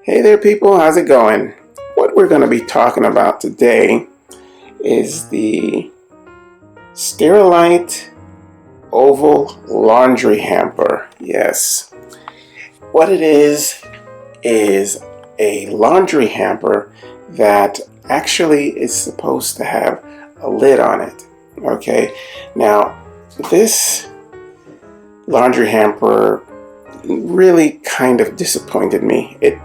Hey there people, how's it going? What we're going to be talking about today is the Sterilite Oval Laundry Hamper. Yes. What it is a laundry hamper that actually is supposed to have a lid on it. Okay, now this laundry hamper really kind of disappointed me. It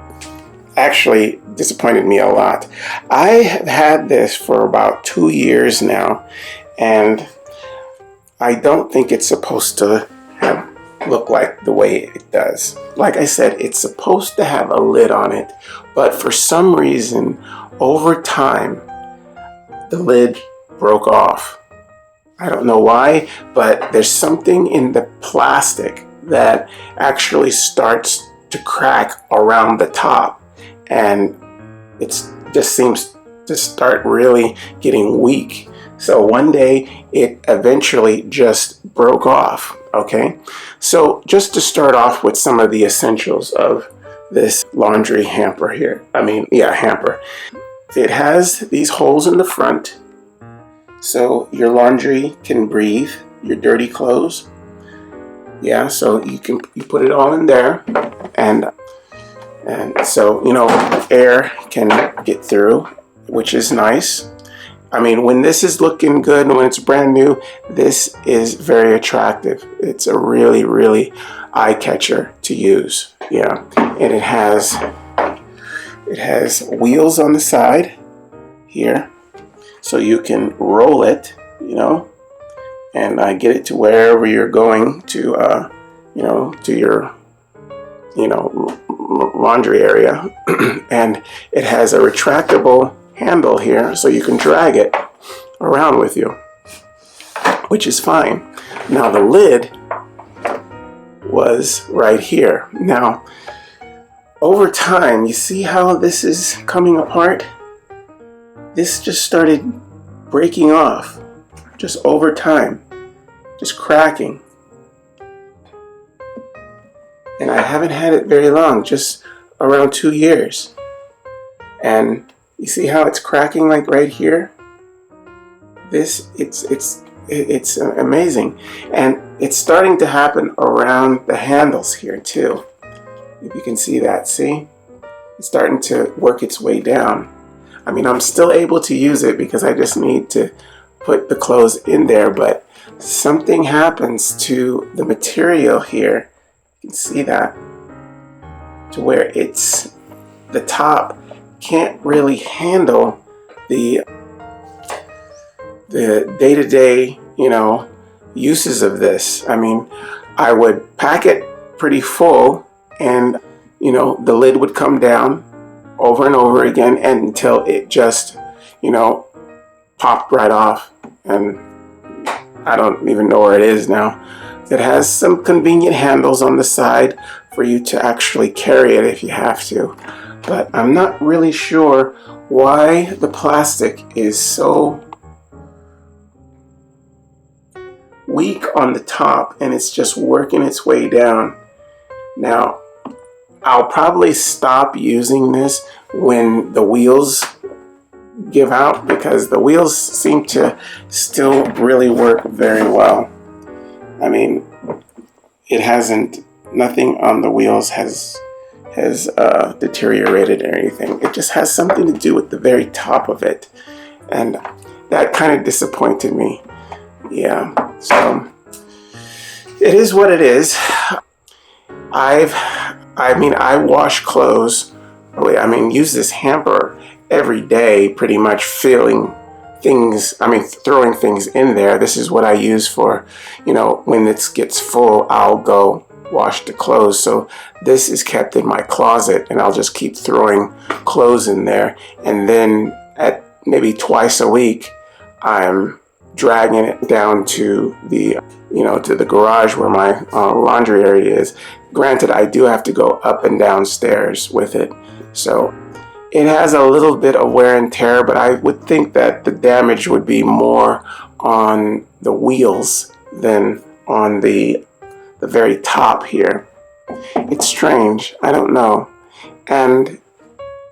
actually disappointed me a lot. I have had this for about 2 years now, and I don't think it's supposed to look like the way it does. Like I said, it's supposed to have a lid on it, but for some reason, over time, the lid broke off. I don't know why, but there's something in the plastic that actually starts to crack around the top, and it just seems to start really getting weak. So one day it eventually just broke off. Okay, so just to start off with some of the essentials of this laundry hamper here. Hamper. It has these holes in the front so your laundry can breathe, your dirty clothes. Yeah, so you put it all in there, and so air can get through, which is nice. I mean, when this is looking good and when it's brand new, this is very attractive. It's a really, really eye catcher to use. Yeah, and it has wheels on the side here, so you can roll it, and get it to wherever you're going to, to your, laundry area. And it has a retractable handle here, so you can drag it around with you, which is fine. Now the lid was right here. Now, over time, you see how this is coming apart? This just started breaking off, just over time, just cracking. And I haven't had it very long, just around 2 years. And you see how it's cracking, like right here? It's amazing. And it's starting to happen around the handles here too. If you can see that, see? It's starting to work its way down. I mean, I'm still able to use it because I just need to put the clothes in there, but something happens to the material here. You can see that, to where the top can't really handle the day-to-day, uses of this. I mean, I would pack it pretty full, and the lid would come down over and over again until it just, popped right off, and I don't even know where it is now. It has some convenient handles on the side for you to actually carry it if you have to. But I'm not really sure why the plastic is so weak on the top and it's just working its way down. Now, I'll probably stop using this when the wheels give out, because the wheels seem to still really work very well. I mean, nothing on the wheels has deteriorated or anything. It just has something to do with the very top of it, and that kind of disappointed me. Yeah, so it is what it is. I wash clothes. Use this hamper every day, pretty much throwing things in there. This is what I use for, when it gets full, I'll go wash the clothes. So this is kept in my closet, and I'll just keep throwing clothes in there. And then at maybe twice a week, I'm dragging it down to the garage where my laundry area is. Granted, I do have to go up and down stairs with it, so it has a little bit of wear and tear, but I would think that the damage would be more on the wheels than on the very top here. It's strange. I don't know. and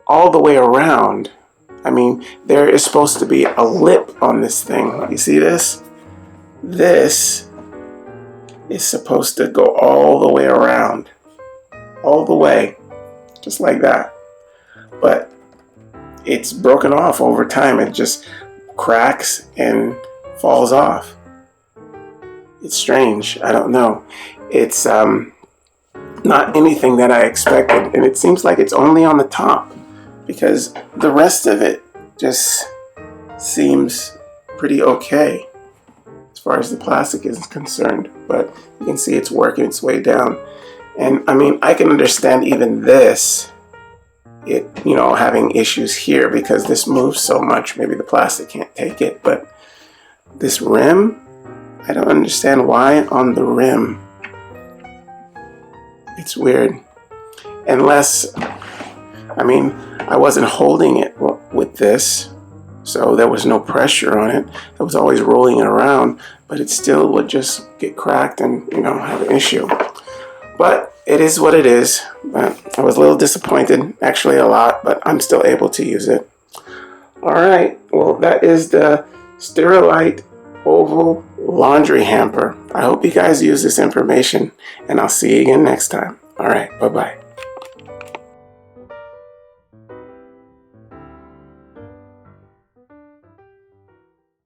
all the way around. I mean, there is supposed to be a lip on this thing. You see this? This is supposed to go all the way around. All the way. Just like that. But it's broken off over time. It just cracks and falls off. It's strange. I don't know. It's not anything that I expected. And it seems like it's only on the top, because the rest of it just seems pretty okay as far as the plastic is concerned. But you can see it's working its way down. And I mean, I can understand even this, having issues here, because this moves so much. Maybe the plastic can't take it. But this rim, I don't understand why on the rim. It's weird. Unless, I mean, I wasn't holding it with this, so there was no pressure on it. I was always rolling it around, but it still would just get cracked and, have an issue. But it is what it is. But I was a little disappointed, actually a lot, but I'm still able to use it. All right, well, that is the Sterilite Oval Laundry Hamper. I hope you guys use this information, and I'll see you again next time. All right, bye-bye.